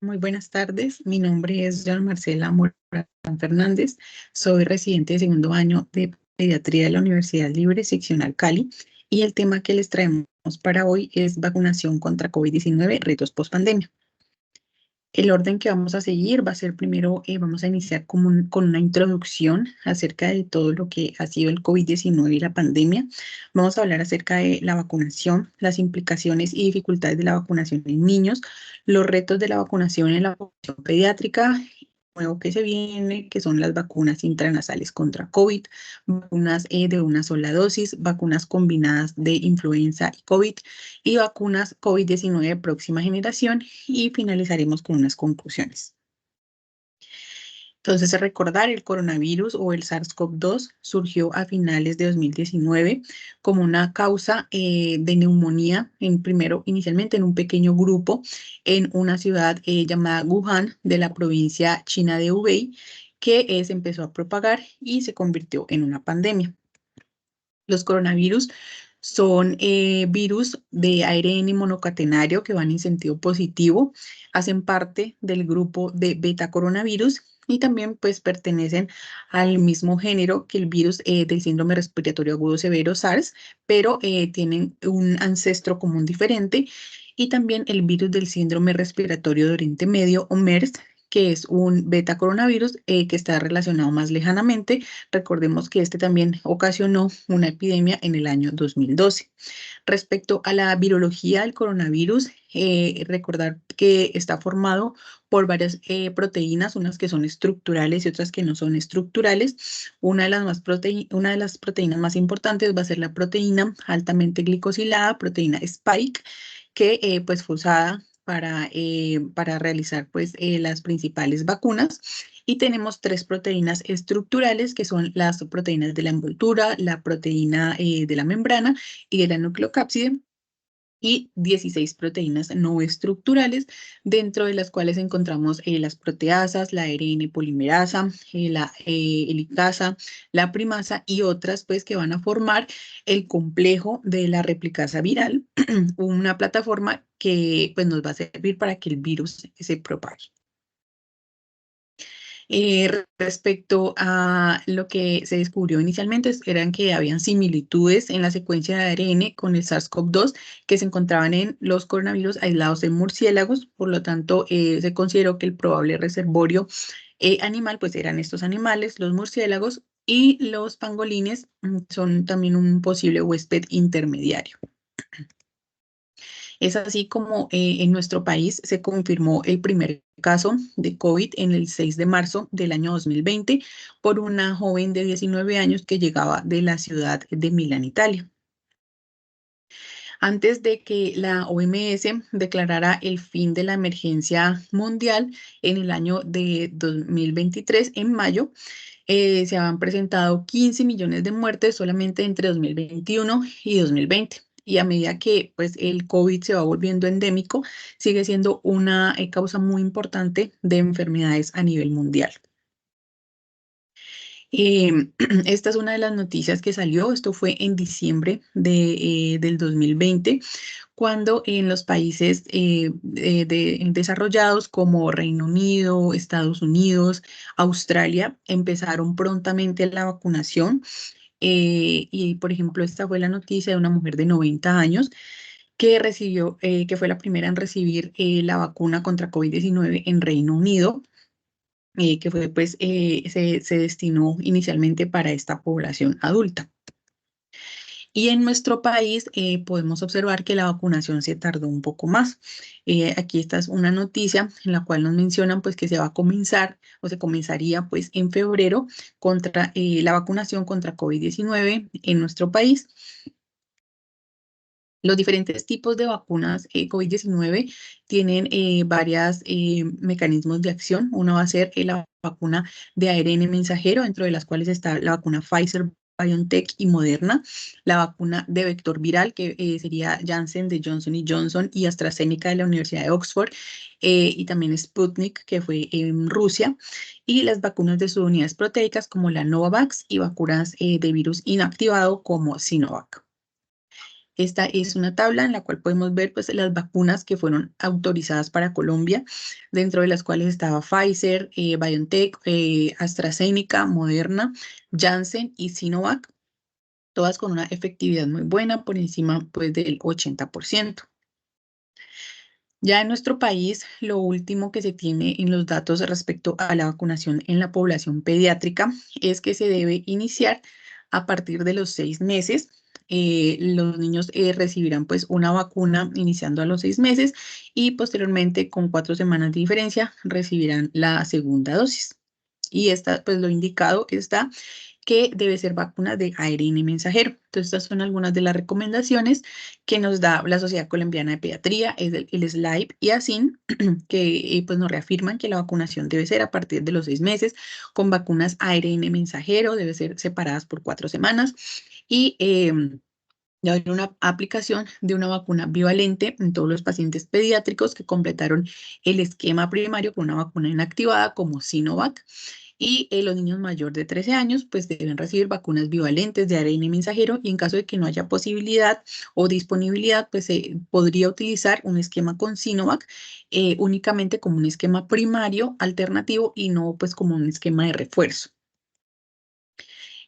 Muy buenas tardes. Mi nombre es Joan Marcela Morán Fernández. Soy residente de segundo año de pediatría de la Universidad Libre Seccional Cali. Y el tema que les traemos para hoy es vacunación contra COVID-19, retos post-pandemia. El orden que vamos a seguir va a ser primero, vamos a iniciar con una introducción acerca de todo lo que ha sido el COVID-19 y la pandemia. Vamos a hablar acerca de la vacunación, las implicaciones y dificultades de la vacunación en niños, los retos de la vacunación en la población pediátrica, nuevo que se viene, que son las vacunas intranasales contra COVID, vacunas de una sola dosis, vacunas combinadas de influenza y COVID y vacunas COVID-19 próxima generación y finalizaremos con unas conclusiones. Entonces, recordar, el coronavirus o el SARS-CoV-2 surgió a finales de 2019 como una causa de neumonía, inicialmente en un pequeño grupo en una ciudad llamada Wuhan de la provincia china de Hubei, que se empezó a propagar y se convirtió en una pandemia. Los coronavirus son virus de ARN monocatenario que van en sentido positivo, hacen parte del grupo de beta coronavirus y también pues pertenecen al mismo género que el virus del síndrome respiratorio agudo severo SARS, pero tienen un ancestro común diferente, y también el virus del síndrome respiratorio de Oriente Medio o MERS, que es un beta coronavirus que está relacionado más lejanamente. Recordemos que este también ocasionó una epidemia en el año 2012. Respecto a la virología del coronavirus, recordar que está formado por varias proteínas, unas que son estructurales y otras que no son estructurales. Una de las proteínas más importantes va a ser la proteína altamente glicosilada, proteína Spike, que pues fue usada para realizar pues las principales vacunas. Y tenemos tres proteínas estructurales, que son las proteínas de la envoltura, la proteína de la membrana y de la nucleocápside, y 16 proteínas no estructurales, dentro de las cuales encontramos las proteasas, la ARN polimerasa, la helicasa, la primasa y otras pues que van a formar el complejo de la replicasa viral, una plataforma que pues nos va a servir para que el virus se propague. Respecto a lo que se descubrió inicialmente, eran que habían similitudes en la secuencia de ARN con el SARS-CoV-2 que se encontraban en los coronavirus aislados en murciélagos. Por lo tanto, se consideró que el probable reservorio animal pues eran estos animales, los murciélagos, y los pangolines son también un posible huésped intermediario. Es así como en nuestro país se confirmó el primer caso de COVID en el 6 de marzo del año 2020 por una joven de 19 años que llegaba de la ciudad de Milán, Italia. Antes de que la OMS declarara el fin de la emergencia mundial en el año de 2023, en mayo, se habían presentado 15 millones de muertes solamente entre 2021 y 2020. Y a medida que pues, el COVID se va volviendo endémico, sigue siendo una causa muy importante de enfermedades a nivel mundial. Esta es una de las noticias que salió. Esto fue en diciembre del 2020, cuando en los países desarrollados como Reino Unido, Estados Unidos, Australia, empezaron prontamente la vacunación. Y, por ejemplo, esta fue la noticia de una mujer de 90 años que recibió, que fue la primera en recibir la vacuna contra COVID-19 en Reino Unido, que fue, pues, se destinó inicialmente para esta población adulta. Y en nuestro país podemos observar que la vacunación se tardó un poco más. Aquí esta es una noticia en la cual nos mencionan pues que se va a comenzar o se comenzaría pues en febrero contra la vacunación contra COVID-19 en nuestro país. Los diferentes tipos de vacunas COVID-19 tienen varios mecanismos de acción. Uno va a ser la vacuna de ARN mensajero, dentro de las cuales está la vacuna Pfizer, BioNTech y Moderna, la vacuna de vector viral, que sería Janssen de Johnson Johnson y AstraZeneca de la Universidad de Oxford, y también Sputnik, que fue en Rusia, y las vacunas de subunidades proteicas como la Novavax y vacunas de virus inactivado como Sinovac. Esta es una tabla en la cual podemos ver pues, las vacunas que fueron autorizadas para Colombia, dentro de las cuales estaba Pfizer, BioNTech, AstraZeneca, Moderna, Janssen y Sinovac, todas con una efectividad muy buena, por encima pues, del 80%. Ya en nuestro país, lo último que se tiene en los datos respecto a la vacunación en la población pediátrica es que se debe iniciar a partir de los 6 meses. Los niños recibirán pues una vacuna iniciando a los 6 meses y posteriormente con 4 semanas de diferencia recibirán la segunda dosis. Y esta, pues lo indicado está que debe ser vacuna de ARN mensajero. Entonces, estas son algunas de las recomendaciones que nos da la Sociedad Colombiana de Pediatría, es el SLAIP y ASIN, que pues nos reafirman que la vacunación debe ser a partir de los 6 meses con vacunas ARN mensajero, debe ser separadas por 4 semanas y de haber una aplicación de una vacuna bivalente en todos los pacientes pediátricos que completaron el esquema primario con una vacuna inactivada como Sinovac. Y los niños mayores de 13 años pues deben recibir vacunas bivalentes de ARN mensajero y en caso de que no haya posibilidad o disponibilidad pues se podría utilizar un esquema con Sinovac únicamente como un esquema primario alternativo y no pues como un esquema de refuerzo.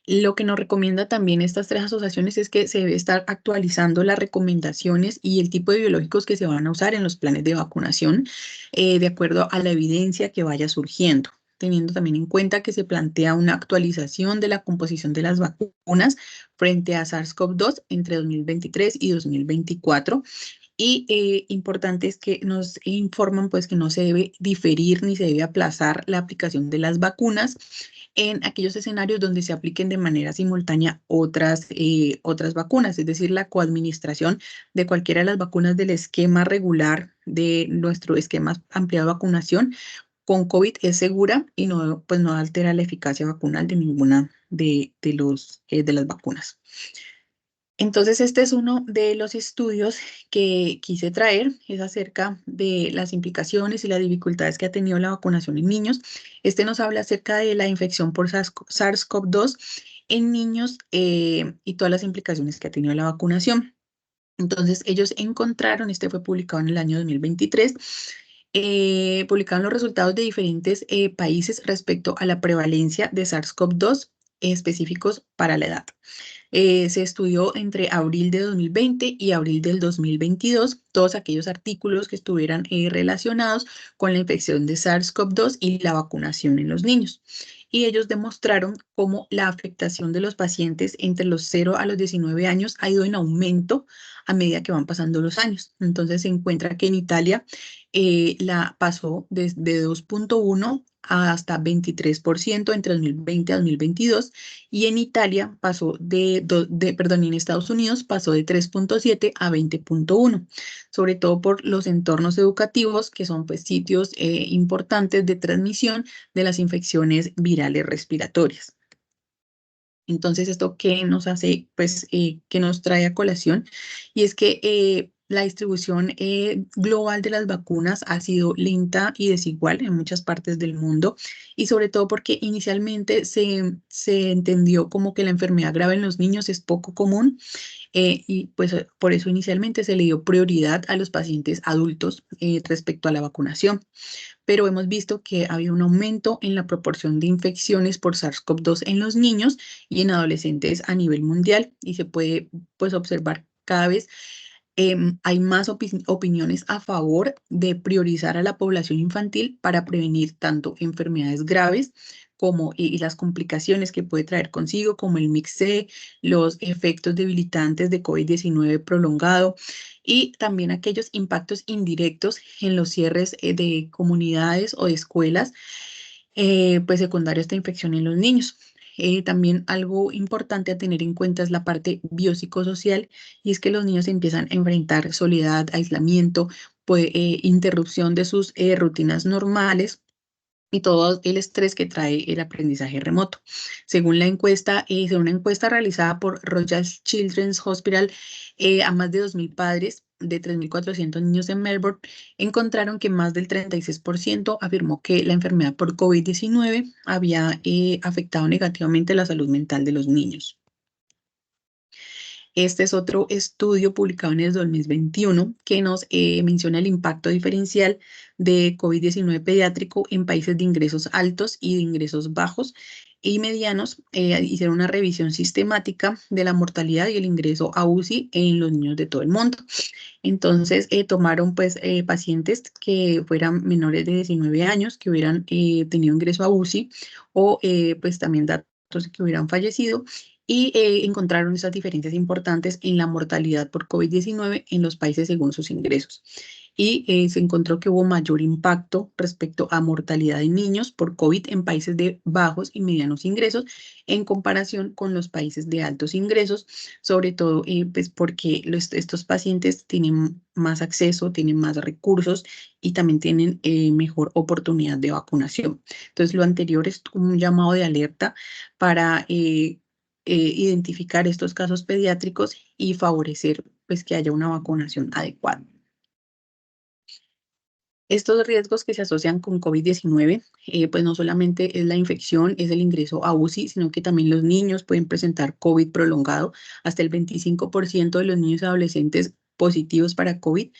Lo que nos recomienda también estas tres asociaciones es que se debe estar actualizando las recomendaciones y el tipo de biológicos que se van a usar en los planes de vacunación de acuerdo a la evidencia que vaya surgiendo, teniendo también en cuenta que se plantea una actualización de la composición de las vacunas frente a SARS-CoV-2 entre 2023 y 2024. Y importante es que nos informan pues que no se debe diferir ni se debe aplazar la aplicación de las vacunas en aquellos escenarios donde se apliquen de manera simultánea otras vacunas, es decir, la coadministración de cualquiera de las vacunas del esquema regular de nuestro esquema ampliado de vacunación con COVID es segura y no, pues no altera la eficacia vacunal de ninguna de las vacunas. Entonces, este es uno de los estudios que quise traer, es acerca de las implicaciones y las dificultades que ha tenido la vacunación en niños. Este nos habla acerca de la infección por SARS-CoV-2 en niños y todas las implicaciones que ha tenido la vacunación. Entonces, ellos encontraron, este fue publicado en el año 2023, publicaron los resultados de diferentes países respecto a la prevalencia de SARS-CoV-2 específicos para la edad. Se estudió entre abril de 2020 y abril del 2022 todos aquellos artículos que estuvieran relacionados con la infección de SARS-CoV-2 y la vacunación en los niños. Y ellos demostraron cómo la afectación de los pacientes entre los 0 a los 19 años ha ido en aumento a medida que van pasando los años. Entonces se encuentra que en Italia la pasó desde 2,1 hasta 23% entre 2020 a 2022 y en Italia pasó en Estados Unidos pasó de 3,7 a 20,1, sobre todo por los entornos educativos que son pues sitios importantes de transmisión de las infecciones virales respiratorias. Entonces, ¿esto qué nos hace? Pues, ¿qué nos trae a colación? Y es que la distribución global de las vacunas ha sido lenta y desigual en muchas partes del mundo, y sobre todo porque inicialmente se entendió como que la enfermedad grave en los niños es poco común y pues por eso inicialmente se le dio prioridad a los pacientes adultos respecto a la vacunación, pero hemos visto que había un aumento en la proporción de infecciones por SARS-CoV-2 en los niños y en adolescentes a nivel mundial y se puede pues observar cada vez hay más opiniones a favor de priorizar a la población infantil para prevenir tanto enfermedades graves como y las complicaciones que puede traer consigo, como el MIC-C, los efectos debilitantes de COVID-19 prolongado y también aquellos impactos indirectos en los cierres de comunidades o de escuelas, pues secundaria a esta infección en los niños. También algo importante a tener en cuenta es la parte biopsicosocial y es que los niños empiezan a enfrentar soledad, aislamiento, pues, interrupción de sus rutinas normales y todo el estrés que trae el aprendizaje remoto. Según una encuesta realizada por Royal Children's Hospital a más de 2.000 padres de 3.400 niños en Melbourne, encontraron que más del 36% afirmó que la enfermedad por COVID-19 había afectado negativamente la salud mental de los niños. Este es otro estudio publicado en el 2021 que nos menciona el impacto diferencial de COVID-19 pediátrico en países de ingresos altos y de ingresos bajos y medianos. Hicieron una revisión sistemática de la mortalidad y el ingreso a UCI en los niños de todo el mundo. Entonces, tomaron pues pacientes que fueran menores de 19 años, que hubieran tenido ingreso a UCI o pues también datos que hubieran fallecido y encontraron esas diferencias importantes en la mortalidad por COVID-19 en los países según sus ingresos. Y se encontró que hubo mayor impacto respecto a mortalidad de niños por COVID en países de bajos y medianos ingresos en comparación con los países de altos ingresos, sobre todo pues porque estos pacientes tienen más acceso, tienen más recursos y también tienen mejor oportunidad de vacunación. Entonces, lo anterior es un llamado de alerta para identificar estos casos pediátricos y favorecer pues que haya una vacunación adecuada. Estos riesgos que se asocian con COVID-19, pues no solamente es la infección, es el ingreso a UCI, sino que también los niños pueden presentar COVID prolongado. Hasta el 25% de los niños y adolescentes positivos para COVID,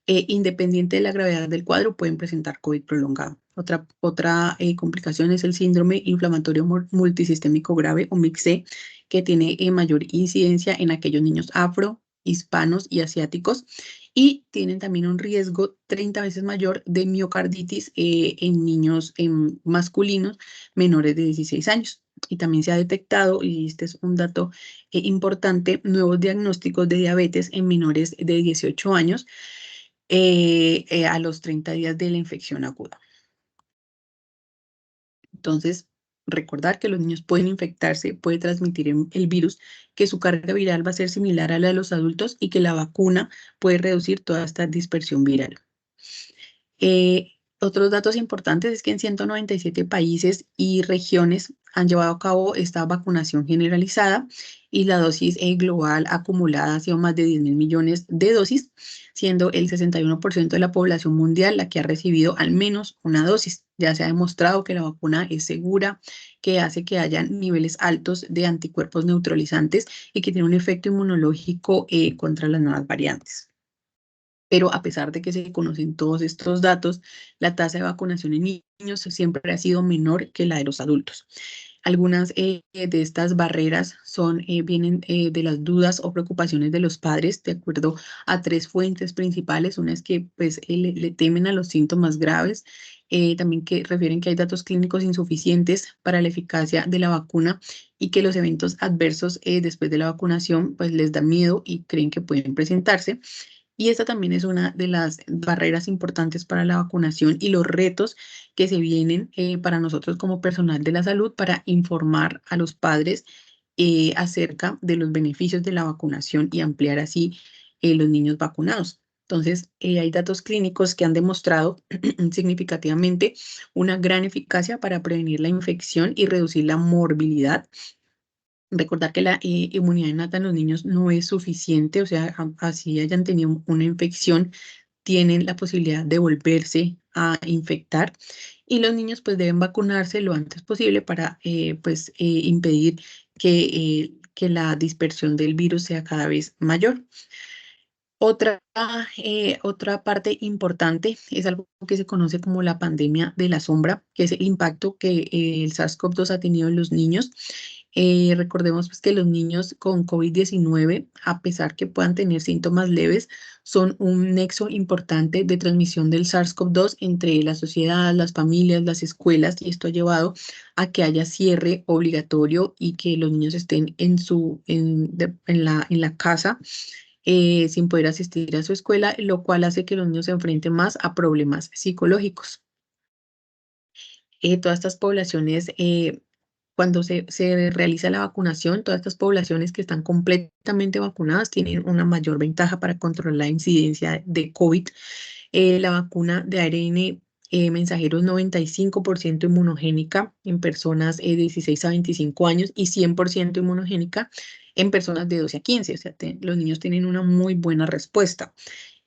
independiente de la gravedad del cuadro, pueden presentar COVID prolongado. Otra complicación es el síndrome inflamatorio multisistémico grave o MIC-C, que tiene mayor incidencia en aquellos niños afro, hispanos y asiáticos y tienen también un riesgo 30 veces mayor de miocarditis en niños masculinos menores de 16 años. Y también se ha detectado, y este es un dato importante, nuevos diagnósticos de diabetes en menores de 18 años a los 30 días de la infección aguda. Entonces, recordar que los niños pueden infectarse, puede transmitir el virus, que su carga viral va a ser similar a la de los adultos y que la vacuna puede reducir toda esta dispersión viral. Otros datos importantes es que en 197 países y regiones han llevado a cabo esta vacunación generalizada y la dosis global acumulada ha sido más de 10 mil millones de dosis, siendo el 61% de la población mundial la que ha recibido al menos una dosis. Ya se ha demostrado que la vacuna es segura, que hace que haya niveles altos de anticuerpos neutralizantes y que tiene un efecto inmunológico contra las nuevas variantes. Pero a pesar de que se conocen todos estos datos, la tasa de vacunación en niños siempre ha sido menor que la de los adultos. Algunas de estas barreras vienen de las dudas o preocupaciones de los padres, de acuerdo a tres fuentes principales. Una es que pues, le temen a los síntomas graves, también que refieren que hay datos clínicos insuficientes para la eficacia de la vacuna y que los eventos adversos después de la vacunación pues, les da miedo y creen que pueden presentarse. Y esta también es una de las barreras importantes para la vacunación y los retos que se vienen para nosotros como personal de la salud para informar a los padres acerca de los beneficios de la vacunación y ampliar así los niños vacunados. Entonces, hay datos clínicos que han demostrado significativamente una gran eficacia para prevenir la infección y reducir la morbilidad. Recordar que la inmunidad innata en los niños no es suficiente, o sea, así hayan tenido una infección, tienen la posibilidad de volverse a infectar y los niños pues deben vacunarse lo antes posible para impedir que la dispersión del virus sea cada vez mayor. Otra parte importante es algo que se conoce como la pandemia de la sombra, que es el impacto que el SARS-CoV-2 ha tenido en los niños. Recordemos pues, que los niños con COVID-19, a pesar que puedan tener síntomas leves, son un nexo importante de transmisión del SARS-CoV-2 entre la sociedad, las familias, las escuelas, y esto ha llevado a que haya cierre obligatorio y que los niños estén en la casa sin poder asistir a su escuela, lo cual hace que los niños se enfrenten más a problemas psicológicos. Todas estas poblaciones, cuando se realiza la vacunación, todas estas poblaciones que están completamente vacunadas tienen una mayor ventaja para controlar la incidencia de COVID. La vacuna de ARN mensajero es 95% inmunogénica en personas de 16 a 25 años y 100% inmunogénica en personas de 12 a 15. O sea, los niños tienen una muy buena respuesta.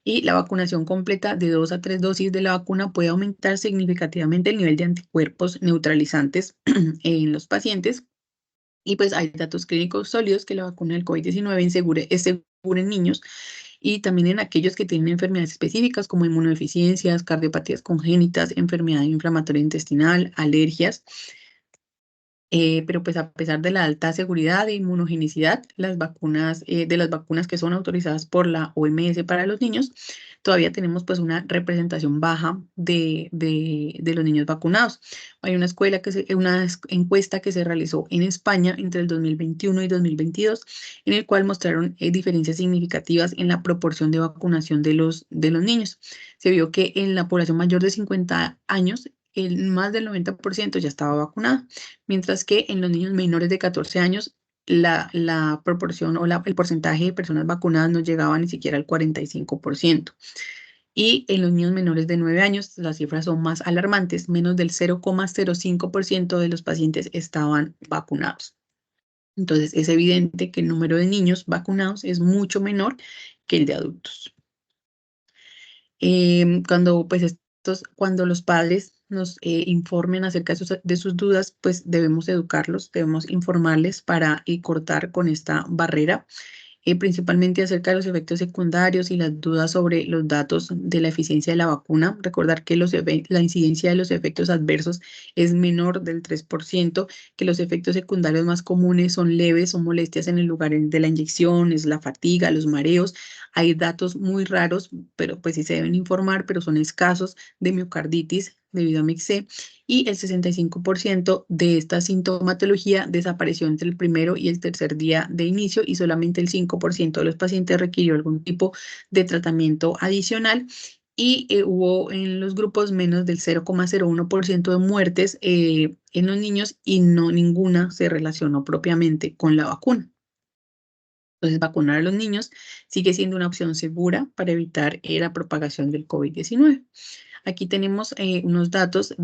Y la vacunación completa de 2 a 3 dosis de la vacuna puede aumentar significativamente el nivel de anticuerpos neutralizantes en los pacientes Y pues hay datos clínicos sólidos que la vacuna del COVID-19 es segura en niños y también en aquellos que tienen enfermedades específicas como inmunodeficiencias, cardiopatías congénitas, enfermedad inflamatoria intestinal, alergias. Pero pues a pesar de la alta seguridad e inmunogenicidad, de las vacunas que son autorizadas por la OMS para los niños, todavía tenemos pues una representación baja de los niños vacunados. Hay una encuesta que se realizó en España entre el 2021 y 2022, en el cual mostraron diferencias significativas en la proporción de vacunación de los niños. Se vio que en la población mayor de 50 años, más del 90% ya estaba vacunado, mientras que en los niños menores de 14 años la proporción o el porcentaje de personas vacunadas no llegaba ni siquiera al 45%. Y en los niños menores de 9 años las cifras son más alarmantes, menos del 0,05% de los pacientes estaban vacunados. Entonces es evidente que el número de niños vacunados es mucho menor que el de adultos. Cuando los padres nos informen acerca de sus dudas, pues debemos educarlos, debemos informarles para cortar con esta barrera, principalmente acerca de los efectos secundarios y las dudas sobre los datos de la eficiencia de la vacuna. Recordar que la incidencia de los efectos adversos es menor del 3%, que los efectos secundarios más comunes son leves, son molestias en el lugar de la inyección, es la fatiga, los mareos. Hay datos muy raros, pero pues sí se deben informar, pero son escasos, de miocarditis debido a MIC-C, y el 65% de esta sintomatología desapareció entre el primero y el tercer día de inicio, y solamente el 5% de los pacientes requirió algún tipo de tratamiento adicional. Y hubo en los grupos menos del 0,01% de muertes en los niños, y no ninguna se relacionó propiamente con la vacuna. Entonces, vacunar a los niños sigue siendo una opción segura para evitar la propagación del COVID-19. Aquí tenemos unos datos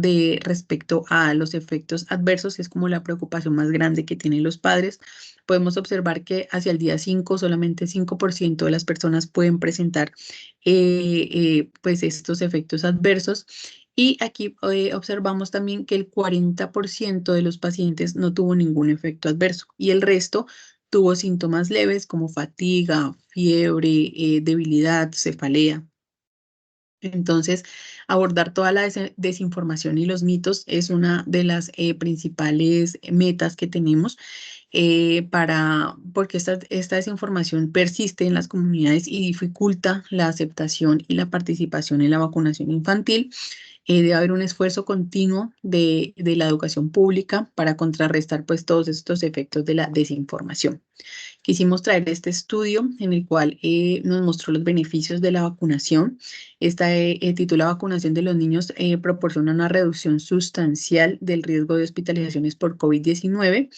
respecto a los efectos adversos, que es como la preocupación más grande que tienen los padres. Podemos observar que hacia el día 5 solamente 5% de las personas pueden presentar pues estos efectos adversos. Y aquí observamos también que el 40% de los pacientes no tuvo ningún efecto adverso, y el resto tuvo síntomas leves como fatiga, fiebre, debilidad, cefalea. Entonces, abordar toda la desinformación y los mitos es una de las principales metas que tenemos, porque esta desinformación persiste en las comunidades y dificulta la aceptación y la participación en la vacunación infantil. Debe haber un esfuerzo continuo de la educación pública para contrarrestar pues todos estos efectos de la desinformación. Quisimos traer este estudio en el cual nos mostró los beneficios de la vacunación. Esta titula Vacunación de los niños proporciona una reducción sustancial del riesgo de hospitalizaciones por COVID-19,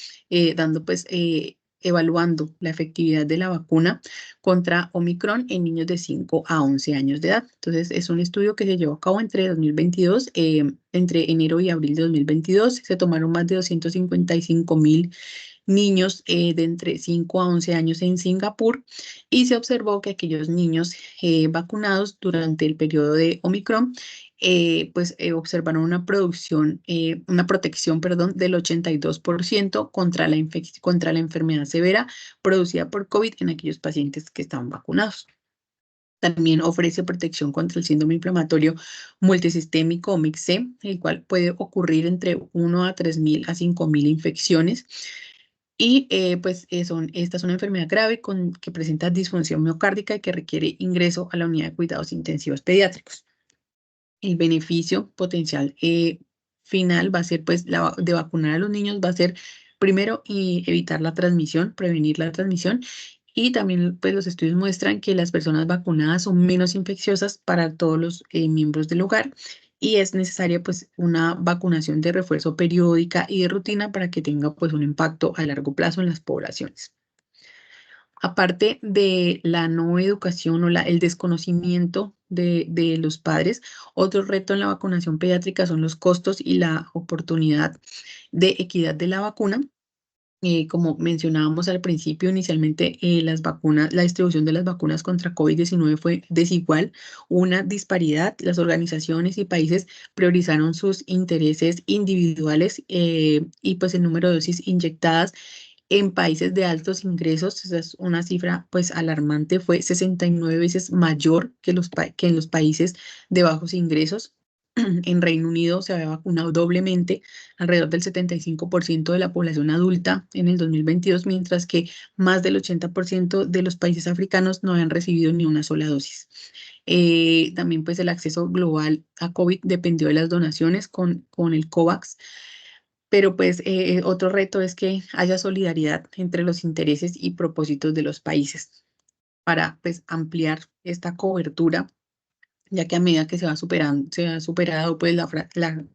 evaluando la efectividad de la vacuna contra Omicron en niños de 5 a 11 años de edad. Entonces, es un estudio que se llevó a cabo entre enero y abril de 2022. Se tomaron más de 255,000 niños de entre 5 a 11 años en Singapur, y se observó que aquellos niños vacunados durante el periodo de Omicron observaron una protección, perdón, del 82% contra la enfermedad severa producida por COVID en aquellos pacientes que estaban vacunados. También ofrece protección contra el síndrome inflamatorio multisistémico o MIC-C, el cual puede ocurrir entre 1 a 3,000 a 5,000 infecciones. Y esta es una enfermedad grave que presenta disfunción miocárdica y que requiere ingreso a la unidad de cuidados intensivos pediátricos. El beneficio potencial final va a ser, de vacunar a los niños, va a ser primero evitar la transmisión, prevenir la transmisión, y también pues los estudios muestran que las personas vacunadas son menos infecciosas para todos los miembros del hogar, y es necesaria pues una vacunación de refuerzo periódica y de rutina para que tenga pues un impacto a largo plazo en las poblaciones. Aparte de la no educación o el desconocimiento de los padres, otro reto en la vacunación pediátrica son los costos y la oportunidad de equidad de la vacuna. Como mencionábamos al principio, inicialmente la distribución de las vacunas contra COVID-19 fue desigual, una disparidad. Las organizaciones y países priorizaron sus intereses individuales, y pues el número de dosis inyectadas En países de altos ingresos, esa es una cifra pues alarmante, fue 69 veces mayor que, que en los países de bajos ingresos. En Reino Unido se había vacunado doblemente, alrededor del 75% de la población adulta en el 2022, mientras que más del 80% de los países africanos no habían recibido ni una sola dosis. También pues el acceso global a COVID dependió de las donaciones con el COVAX, pero pues otro reto es que haya solidaridad entre los intereses y propósitos de los países para pues ampliar esta cobertura, ya que a medida que se ha superado pues la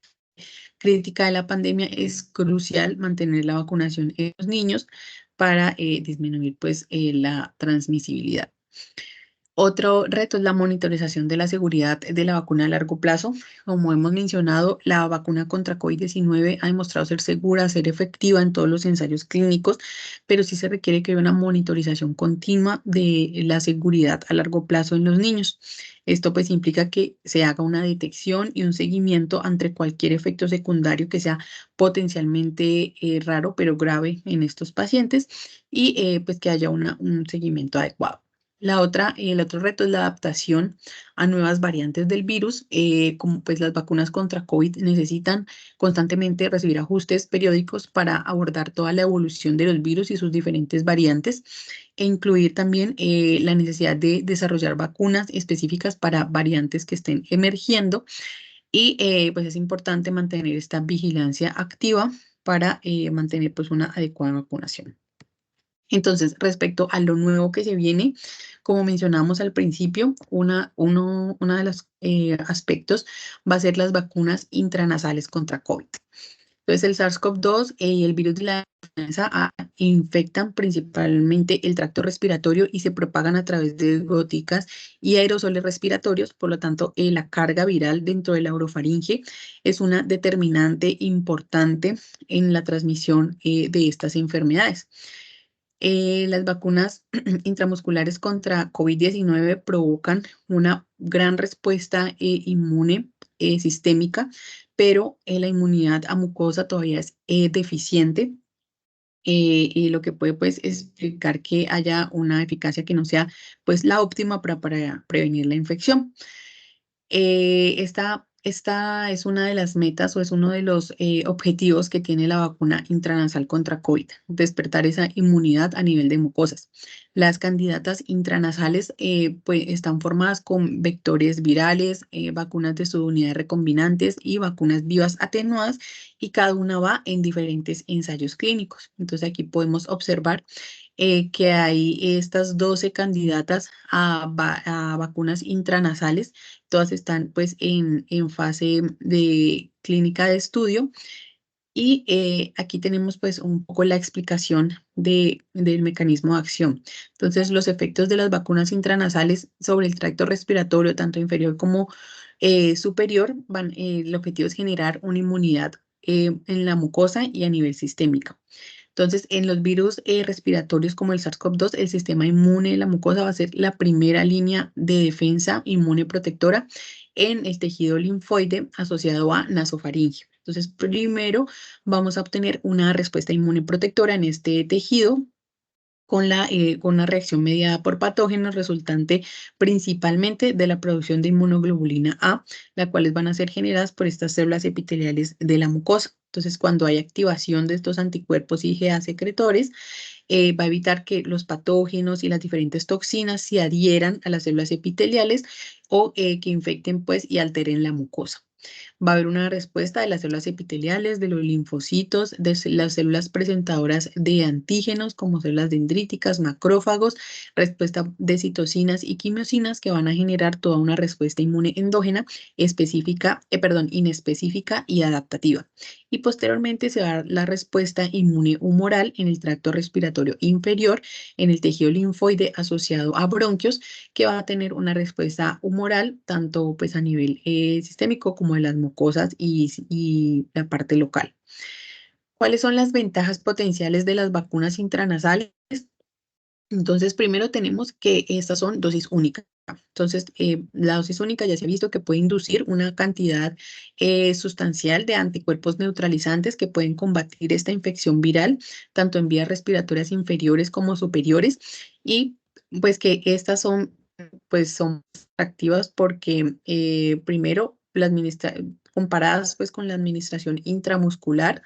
crítica de la pandemia, es crucial mantener la vacunación en los niños para disminuir pues la transmisibilidad. Otro reto es la monitorización de la seguridad de la vacuna a largo plazo. Como hemos mencionado, la vacuna contra COVID-19 ha demostrado ser segura, ser efectiva en todos los ensayos clínicos, pero sí se requiere que haya una monitorización continua de la seguridad a largo plazo en los niños. Esto pues implica que se haga una detección y un seguimiento ante cualquier efecto secundario que sea potencialmente raro pero grave en estos pacientes y pues que haya un seguimiento adecuado. El otro reto es la adaptación a nuevas variantes del virus, como pues las vacunas contra COVID necesitan constantemente recibir ajustes periódicos para abordar toda la evolución de los virus y sus diferentes variantes, e incluir también la necesidad de desarrollar vacunas específicas para variantes que estén emergiendo y pues es importante mantener esta vigilancia activa para mantener pues una adecuada vacunación. Entonces, respecto a lo nuevo que se viene, como mencionamos al principio, una de los aspectos va a ser las vacunas intranasales contra COVID. Entonces, el SARS-CoV-2 y el virus de la influenza A infectan principalmente el tracto respiratorio y se propagan a través de goticas y aerosoles respiratorios. Por lo tanto, la carga viral dentro de la orofaringe es una determinante importante en la transmisión de estas enfermedades. Las vacunas intramusculares contra COVID-19 provocan una gran respuesta inmune sistémica, pero la inmunidad a mucosa todavía es deficiente. Y lo que puede pues explicar que haya una eficacia que no sea pues la óptima para prevenir la infección. Esta es una de las metas o es uno de los objetivos que tiene la vacuna intranasal contra COVID, despertar esa inmunidad a nivel de mucosas. Las candidatas intranasales pues, están formadas con vectores virales, vacunas de subunidades recombinantes y vacunas vivas atenuadas, y cada una va en diferentes ensayos clínicos. Entonces aquí podemos observar que hay estas 12 candidatas a vacunas intranasales. Todas están pues en fase de clínica de estudio, y aquí tenemos pues un poco la explicación del mecanismo de acción. Entonces, los efectos de las vacunas intranasales sobre el tracto respiratorio, tanto inferior como superior, el objetivo es generar una inmunidad en la mucosa y a nivel sistémico. Entonces, en los virus respiratorios como el SARS-CoV-2, el sistema inmune de la mucosa va a ser la primera línea de defensa inmune protectora en el tejido linfoide asociado a nasofaringe. Entonces, primero vamos a obtener una respuesta inmune protectora en este tejido con una reacción mediada por patógenos resultante principalmente de la producción de inmunoglobulina A, las cuales van a ser generadas por estas células epiteliales de la mucosa. Entonces, cuando hay activación de estos anticuerpos IgA secretores, va a evitar que los patógenos y las diferentes toxinas se adhieran a las células epiteliales o que infecten pues y alteren la mucosa. Va a haber una respuesta de las células epiteliales, de los linfocitos, de las células presentadoras de antígenos como células dendríticas, macrófagos, respuesta de citocinas y quimiosinas que van a generar toda una respuesta inmune endógena específica, inespecífica y adaptativa. Y posteriormente se va a dar la respuesta inmune humoral en el tracto respiratorio inferior, en el tejido linfoide asociado a bronquios, que va a tener una respuesta humoral tanto pues a nivel sistémico como de las mucosas y la parte local. ¿Cuáles son las ventajas potenciales de las vacunas intranasales? Entonces, primero tenemos que estas son dosis únicas. Entonces, la dosis única ya se ha visto que puede inducir una cantidad sustancial de anticuerpos neutralizantes que pueden combatir esta infección viral, tanto en vías respiratorias inferiores como superiores, y pues que estas son, pues son activas porque primero, comparadas pues con la administración intramuscular,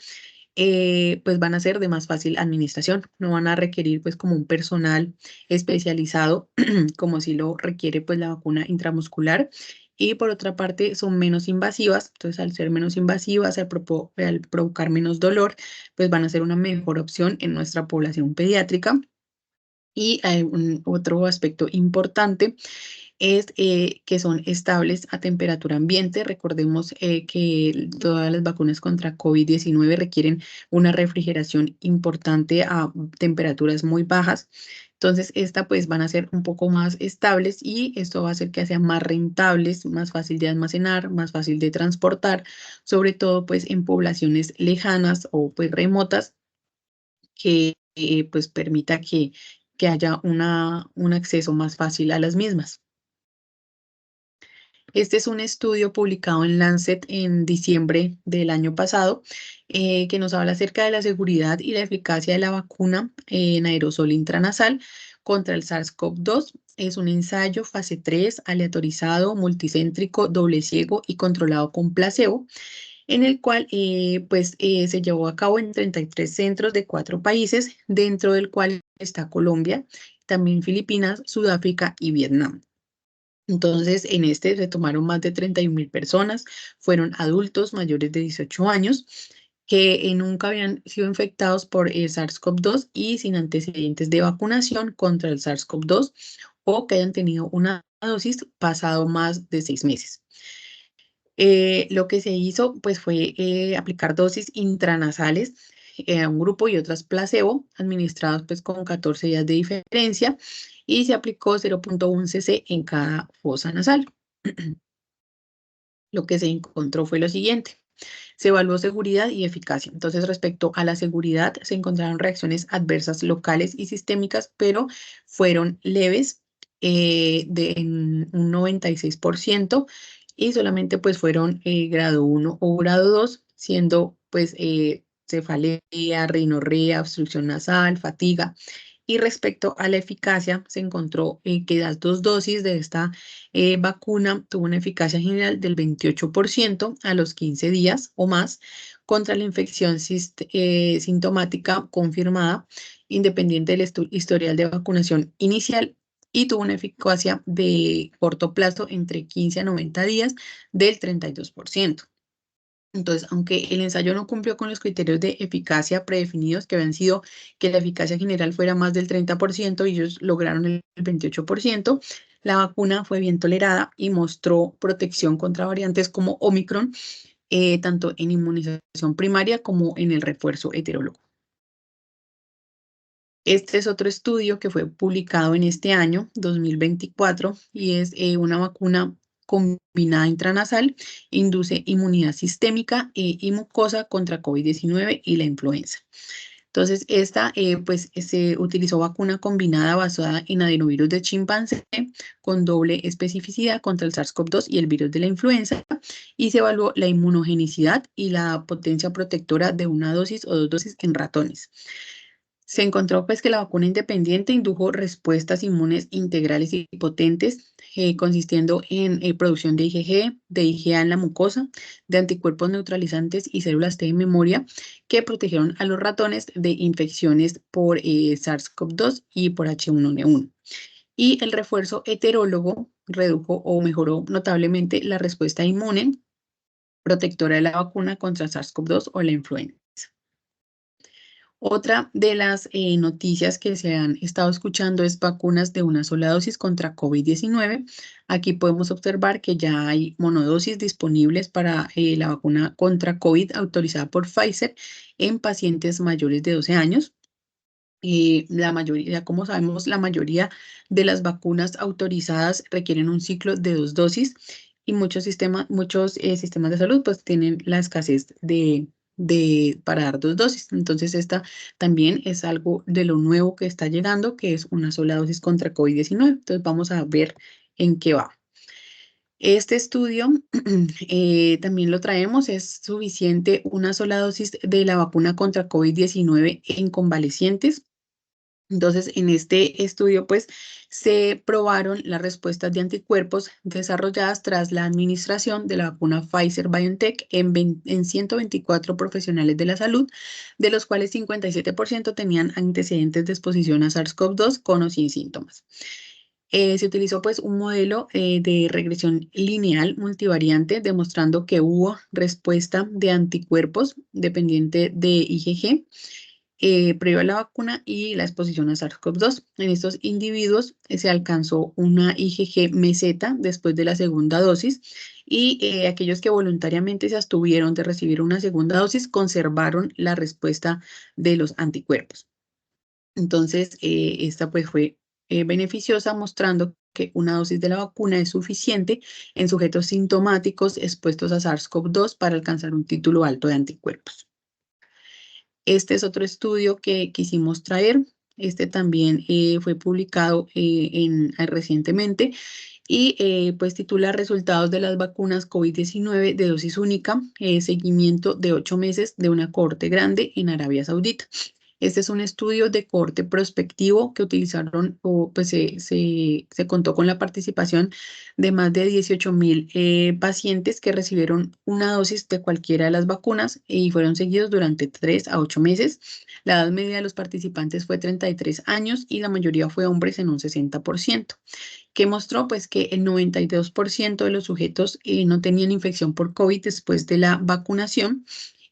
pues van a ser de más fácil administración, no van a requerir pues como un personal especializado como si lo requiere pues la vacuna intramuscular. Y por otra parte son menos invasivas, entonces al ser menos invasivas, al provocar menos dolor, pues van a ser una mejor opción en nuestra población pediátrica. Y hay otro aspecto importante es que son estables a temperatura ambiente. Recordemos que todas las vacunas contra COVID-19 requieren una refrigeración importante a temperaturas muy bajas. Entonces, esta pues van a ser un poco más estables y esto va a hacer que sean más rentables, más fácil de almacenar, más fácil de transportar, sobre todo pues en poblaciones lejanas o pues remotas que pues permita que haya un acceso más fácil a las mismas. Este es un estudio publicado en Lancet en diciembre del año pasado que nos habla acerca de la seguridad y la eficacia de la vacuna en aerosol intranasal contra el SARS-CoV-2. Es un ensayo fase 3, aleatorizado, multicéntrico, doble ciego y controlado con placebo, en el cual se llevó a cabo en 33 centros de 4 países, dentro del cual está Colombia, también Filipinas, Sudáfrica y Vietnam. Entonces, en este se tomaron más de 31.000 personas, fueron adultos mayores de 18 años que nunca habían sido infectados por el SARS-CoV-2 y sin antecedentes de vacunación contra el SARS-CoV-2 o que hayan tenido una dosis pasado más de 6 meses. Lo que se hizo pues fue aplicar dosis intranasales a un grupo y otras placebo, administrados pues con 14 días de diferencia, y se aplicó 0.1 cc en cada fosa nasal. Lo que se encontró fue lo siguiente. Se evaluó seguridad y eficacia. Entonces, respecto a la seguridad, se encontraron reacciones adversas locales y sistémicas, pero fueron leves en un 96% y solamente pues fueron grado 1 o grado 2, siendo pues cefalea, rinorrea, obstrucción nasal, fatiga. Y respecto a la eficacia, se encontró que las 2 dosis de esta vacuna tuvo una eficacia general del 28% a los 15 días o más contra la infección sintomática confirmada, independiente del historial de vacunación inicial, y tuvo una eficacia de corto plazo entre 15 a 90 días del 32%. Entonces, aunque el ensayo no cumplió con los criterios de eficacia predefinidos, que habían sido que la eficacia general fuera más del 30% y ellos lograron el 28%, la vacuna fue bien tolerada y mostró protección contra variantes como Omicron, tanto en inmunización primaria como en el refuerzo heterólogo. Este es otro estudio que fue publicado en este año, 2024, y es una vacuna combinada intranasal, induce inmunidad sistémica y mucosa contra COVID-19 y la influenza. Entonces, esta se utilizó vacuna combinada basada en adenovirus de chimpancé con doble especificidad contra el SARS-CoV-2 y el virus de la influenza, y se evaluó la inmunogenicidad y la potencia protectora de una dosis o 2 dosis en ratones. Se encontró pues que la vacuna independiente indujo respuestas inmunes integrales y potentes, consistiendo en producción de IgG, de IgA en la mucosa, de anticuerpos neutralizantes y células T de memoria que protegieron a los ratones de infecciones por SARS-CoV-2 y por H1N1. Y el refuerzo heterólogo redujo o mejoró notablemente la respuesta inmune protectora de la vacuna contra SARS-CoV-2 o la influenza. Otra de las noticias que se han estado escuchando es vacunas de una sola dosis contra COVID-19. Aquí podemos observar que ya hay monodosis disponibles para la vacuna contra COVID autorizada por Pfizer en pacientes mayores de 12 años. La mayoría, como sabemos, la mayoría de las vacunas autorizadas requieren un ciclo de 2 dosis y muchos sistemas de salud pues tienen la escasez para dar 2 dosis. Entonces, esta también es algo de lo nuevo que está llegando, que es una sola dosis contra COVID-19. Entonces, vamos a ver en qué va. Este estudio también lo traemos, es suficiente una sola dosis de la vacuna contra COVID-19 en convalecientes. Entonces, en este estudio, pues, se probaron las respuestas de anticuerpos desarrolladas tras la administración de la vacuna Pfizer-BioNTech en 124 profesionales de la salud, de los cuales 57% tenían antecedentes de exposición a SARS-CoV-2 con o sin síntomas. Se utilizó pues un modelo de regresión lineal multivariante demostrando que hubo respuesta de anticuerpos dependiente de IgG previo a la vacuna y la exposición a SARS-CoV-2. En estos individuos se alcanzó una IgG meseta después de la segunda dosis y aquellos que voluntariamente se abstuvieron de recibir una segunda dosis conservaron la respuesta de los anticuerpos. Entonces, esta pues fue beneficiosa mostrando que una dosis de la vacuna es suficiente en sujetos sintomáticos expuestos a SARS-CoV-2 para alcanzar un título alto de anticuerpos. Este es otro estudio que quisimos traer. Este también fue publicado recientemente y pues titula Resultados de las vacunas COVID-19 de dosis única, seguimiento de 8 meses de una cohorte grande en Arabia Saudita. Este es un estudio de cohorte prospectivo que utilizaron, o pues se contó con la participación de más de 18.000 pacientes que recibieron una dosis de cualquiera de las vacunas y fueron seguidos durante 3 a 8 meses. La edad media de los participantes fue 33 años y la mayoría fue hombres en un 60%, que mostró pues que el 92% de los sujetos no tenían infección por COVID después de la vacunación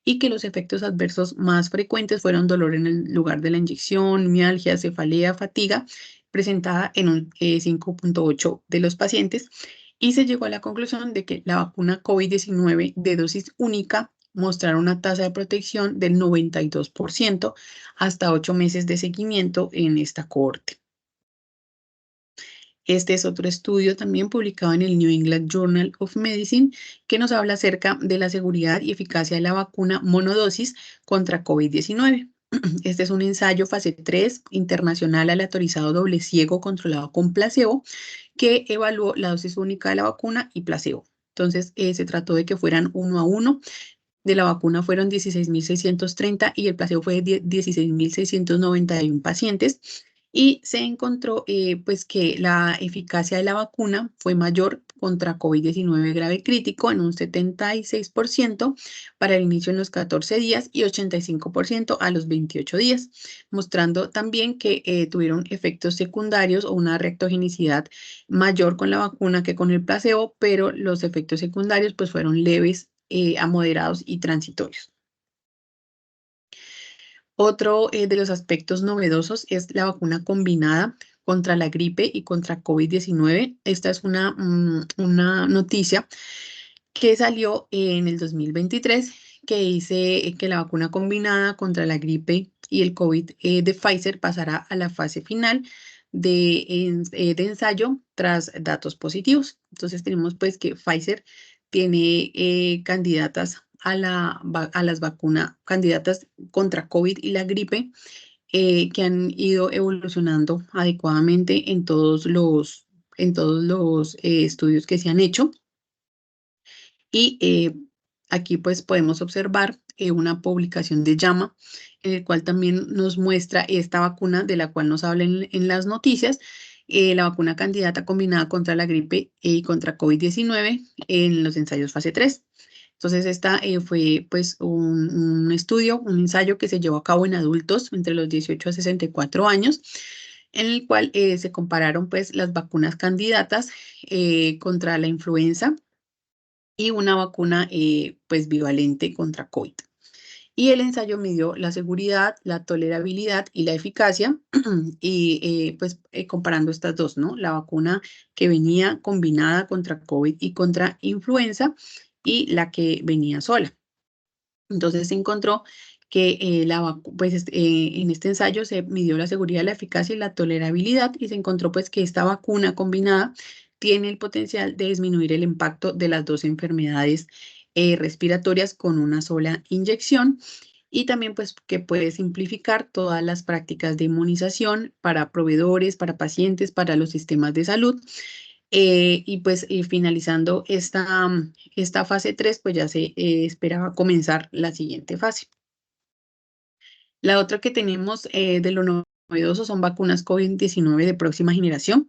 y que los efectos adversos más frecuentes fueron dolor en el lugar de la inyección, mialgia, cefalea, fatiga, presentada en un 5.8 de los pacientes, y se llegó a la conclusión de que la vacuna COVID-19 de dosis única mostraron una tasa de protección del 92% hasta 8 meses de seguimiento en esta cohorte. Este es otro estudio también publicado en el New England Journal of Medicine que nos habla acerca de la seguridad y eficacia de la vacuna monodosis contra COVID-19. Este es un ensayo fase 3 internacional aleatorizado doble ciego controlado con placebo que evaluó la dosis única de la vacuna y placebo. Entonces, se trató de que fueran 1 a 1. De la vacuna fueron 16.630 y el placebo fue de 16.691 pacientes y se encontró pues que la eficacia de la vacuna fue mayor contra COVID-19 grave crítico en un 76% para el inicio en los 14 días y 85% a los 28 días, mostrando también que tuvieron efectos secundarios o una reactogenicidad mayor con la vacuna que con el placebo, pero los efectos secundarios pues fueron leves a moderados y transitorios. Otro de los aspectos novedosos es la vacuna combinada contra la gripe y contra COVID-19. Esta es una noticia que salió en el 2023 que dice que la vacuna combinada contra la gripe y el COVID de Pfizer pasará a la fase final de ensayo tras datos positivos. Entonces tenemos pues que Pfizer tiene candidatas a las vacunas, candidatas contra COVID y la gripe, que han ido evolucionando adecuadamente en todos los estudios que se han hecho. Y aquí pues podemos observar una publicación de JAMA, en el cual también nos muestra esta vacuna de la cual nos hablan en las noticias, la vacuna candidata combinada contra la gripe y contra COVID-19 en los ensayos fase 3. Entonces, esta fue pues un estudio, un ensayo que se llevó a cabo en adultos entre los 18 a 64 años, en el cual se compararon pues las vacunas candidatas contra la influenza y una vacuna pues bivalente contra COVID. Y el ensayo midió la seguridad, la tolerabilidad y la eficacia y pues comparando estas dos, ¿no? La vacuna que venía combinada contra COVID y contra influenza y la que venía sola. Entonces se encontró que en este ensayo se midió la seguridad, la eficacia y la tolerabilidad y se encontró pues que esta vacuna combinada tiene el potencial de disminuir el impacto de las dos enfermedades respiratorias con una sola inyección. Y también pues que puede simplificar todas las prácticas de inmunización para proveedores, para pacientes, para los sistemas de salud. Y pues finalizando esta fase 3, pues ya se esperaba comenzar la siguiente fase. La otra que tenemos de lo novedoso son vacunas COVID-19 de próxima generación.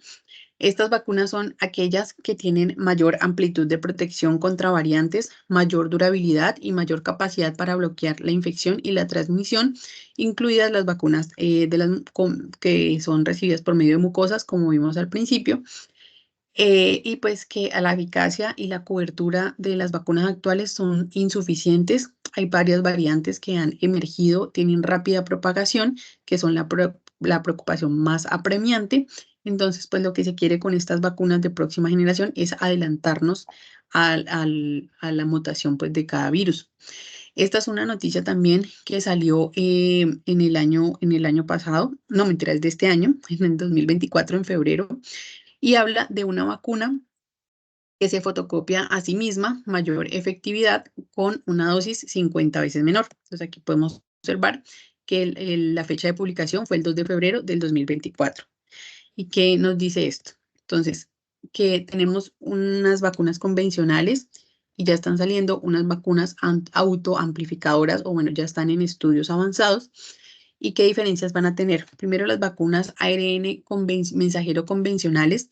Estas vacunas son aquellas que tienen mayor amplitud de protección contra variantes, mayor durabilidad y mayor capacidad para bloquear la infección y la transmisión, incluidas las vacunas que son recibidas por medio de mucosas, como vimos al principio. Y pues que a la eficacia y la cobertura de las vacunas actuales son insuficientes. Hay varias variantes que han emergido, tienen rápida propagación, que son la preocupación más apremiante. Entonces, pues lo que se quiere con estas vacunas de próxima generación es adelantarnos a la mutación pues, de cada virus. Esta es una noticia también que salió en el año pasado, no mentira, es de este año, en el 2024, en febrero, y habla de una vacuna que se fotocopia a sí misma, mayor efectividad con una dosis 50 veces menor. Entonces aquí podemos observar que la fecha de publicación fue el 2 de febrero del 2024. ¿Y qué nos dice esto? Entonces, que tenemos unas vacunas convencionales y ya están saliendo unas vacunas autoamplificadoras o bueno, ya están en estudios avanzados. ¿Y qué diferencias van a tener? Primero, las vacunas ARN mensajero convencionales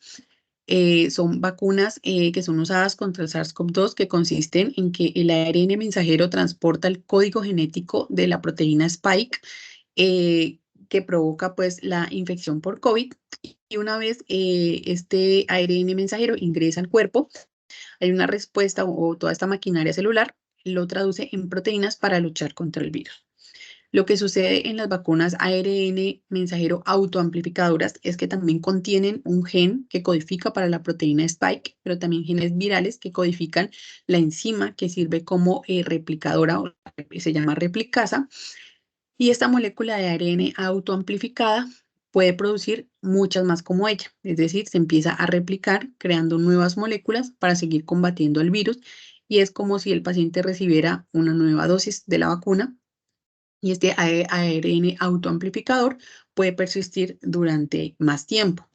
son vacunas que son usadas contra el SARS-CoV-2 que consisten en que el ARN mensajero transporta el código genético de la proteína Spike que provoca pues la infección por COVID y una vez este ARN mensajero ingresa al cuerpo, hay una respuesta o toda esta maquinaria celular lo traduce en proteínas para luchar contra el virus. Lo que sucede en las vacunas ARN mensajero autoamplificadoras es que también contienen un gen que codifica para la proteína Spike, pero también genes virales que codifican la enzima que sirve como replicadora, o se llama replicasa, y esta molécula de ARN autoamplificada puede producir muchas más como ella, es decir, se empieza a replicar creando nuevas moléculas para seguir combatiendo el virus y es como si el paciente recibiera una nueva dosis de la vacuna y este ARN autoamplificador puede persistir durante más tiempo.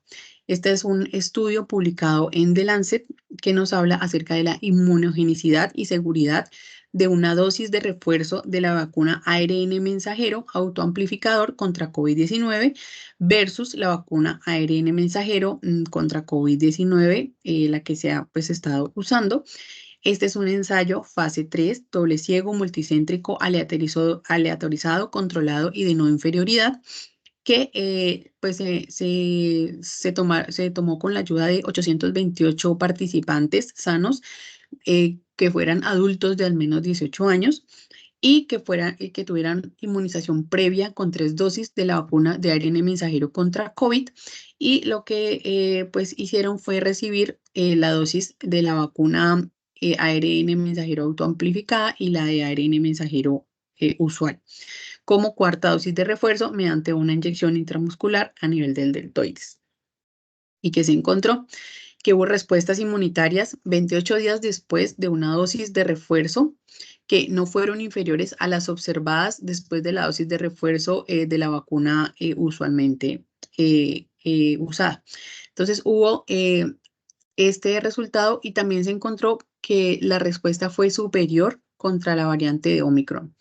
Este es un estudio publicado en The Lancet que nos habla acerca de la inmunogenicidad y seguridad de una dosis de refuerzo de la vacuna ARN mensajero autoamplificador contra COVID-19 versus la vacuna ARN mensajero contra COVID-19, la que se ha pues, estado usando. Este es un ensayo fase 3, doble ciego, multicéntrico, aleatorizado, controlado y de no inferioridad, que pues, se tomó con la ayuda de 828 participantes sanos que fueran adultos de al menos 18 años y que tuvieran inmunización previa con 3 dosis de la vacuna de ARN mensajero contra COVID y lo que pues hicieron fue recibir la dosis de la vacuna ARN mensajero autoamplificada y la de ARN mensajero usual como cuarta dosis de refuerzo mediante una inyección intramuscular a nivel del deltoides. ¿Y qué se encontró? Que hubo respuestas inmunitarias 28 días después de una dosis de refuerzo que no fueron inferiores a las observadas después de la dosis de refuerzo de la vacuna usualmente usada. Entonces hubo este resultado y también se encontró que la respuesta fue superior contra la variante de Omicron.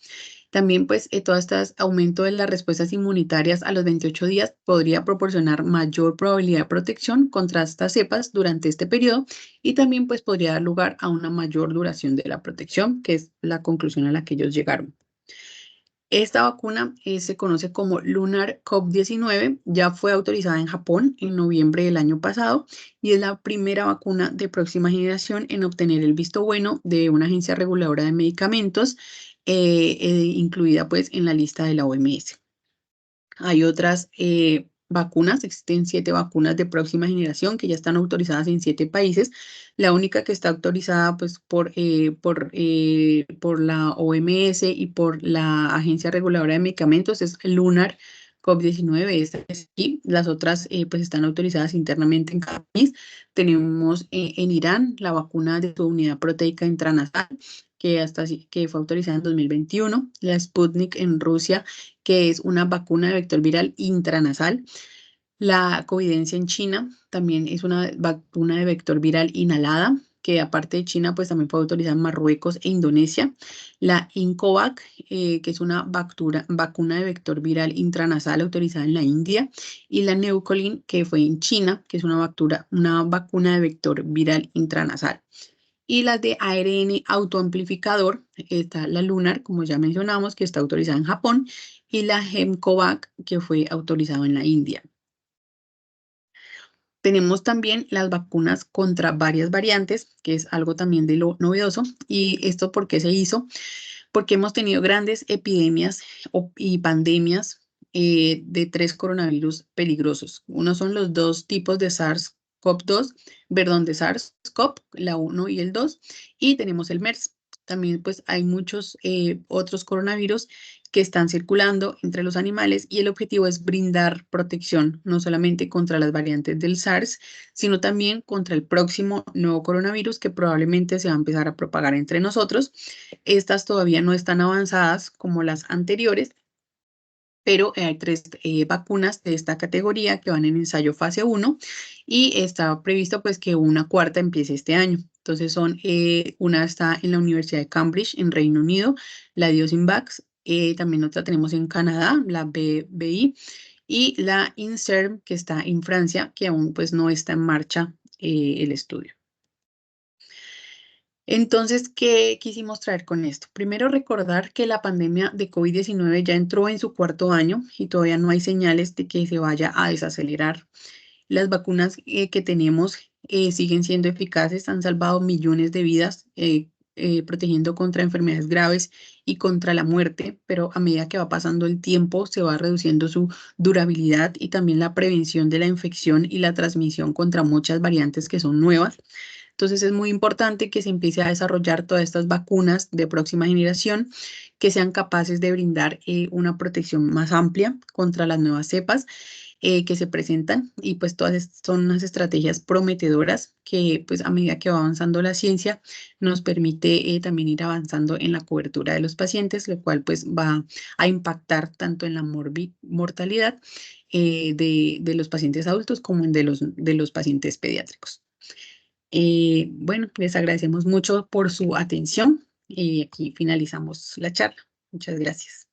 También, pues, todo este aumento de las respuestas inmunitarias a los 28 días podría proporcionar mayor probabilidad de protección contra estas cepas durante este periodo y también, pues, podría dar lugar a una mayor duración de la protección, que es la conclusión a la que ellos llegaron. Esta vacuna se conoce como Lunar CoV-19, ya fue autorizada en Japón en noviembre del año pasado y es la primera vacuna de próxima generación en obtener el visto bueno de una agencia reguladora de medicamentos, incluida pues en la lista de la OMS. Hay otras vacunas, existen 7 vacunas de próxima generación que ya están autorizadas en 7 países. La única que está autorizada pues, por la OMS y por la Agencia Reguladora de Medicamentos es Lunar COVID-19. Esta es aquí. Las otras pues están autorizadas internamente en cada país. Tenemos en Irán la vacuna de su unidad proteica intranasal. que fue autorizada en 2021, la Sputnik en Rusia, que es una vacuna de vector viral intranasal, la Covidencia en China también es una vacuna de vector viral inhalada, que aparte de China, pues también fue autorizada en Marruecos e Indonesia. La Incovac, que es una vacuna de vector viral intranasal autorizada en la India. Y la Neucolin, que fue en China, que es una vacuna de vector viral intranasal. Y las de ARN autoamplificador, está la Lunar, como ya mencionamos, que está autorizada en Japón, y la Gemcovac, que fue autorizada en la India. Tenemos también las vacunas contra varias variantes, que es algo también de lo novedoso. ¿Y esto por qué se hizo? Porque hemos tenido grandes epidemias y pandemias de 3 coronavirus peligrosos. Uno son los dos tipos de SARS-CoV-2, perdón, de SARS-CoV, la 1 y el 2, y tenemos el MERS. También pues hay muchos otros coronavirus que están circulando entre los animales y el objetivo es brindar protección no solamente contra las variantes del SARS, sino también contra el próximo nuevo coronavirus que probablemente se va a empezar a propagar entre nosotros. Estas todavía no están avanzadas como las anteriores, pero hay 3 vacunas de esta categoría que van en ensayo fase 1 y está previsto pues que una cuarta empiece este año. Entonces una está en la Universidad de Cambridge en Reino Unido, la Diosinvax, también otra tenemos en Canadá, la BBI, y la INSERM que está en Francia, que aún pues no está en marcha el estudio. Entonces, ¿qué quisimos traer con esto? Primero, recordar que la pandemia de COVID-19 ya entró en su 4 año y todavía no hay señales de que se vaya a desacelerar. Las vacunas que tenemos siguen siendo eficaces, han salvado millones de vidas, protegiendo contra enfermedades graves y contra la muerte, pero a medida que va pasando el tiempo se va reduciendo su durabilidad y también la prevención de la infección y la transmisión contra muchas variantes que son nuevas. Entonces es muy importante que se empiece a desarrollar todas estas vacunas de próxima generación que sean capaces de brindar una protección más amplia contra las nuevas cepas que se presentan y pues son unas estrategias prometedoras que pues a medida que va avanzando la ciencia nos permite también ir avanzando en la cobertura de los pacientes, lo cual pues va a impactar tanto en la mortalidad de los pacientes adultos como en de los pacientes pediátricos. Bueno, les agradecemos mucho por su atención y aquí finalizamos la charla. Muchas gracias.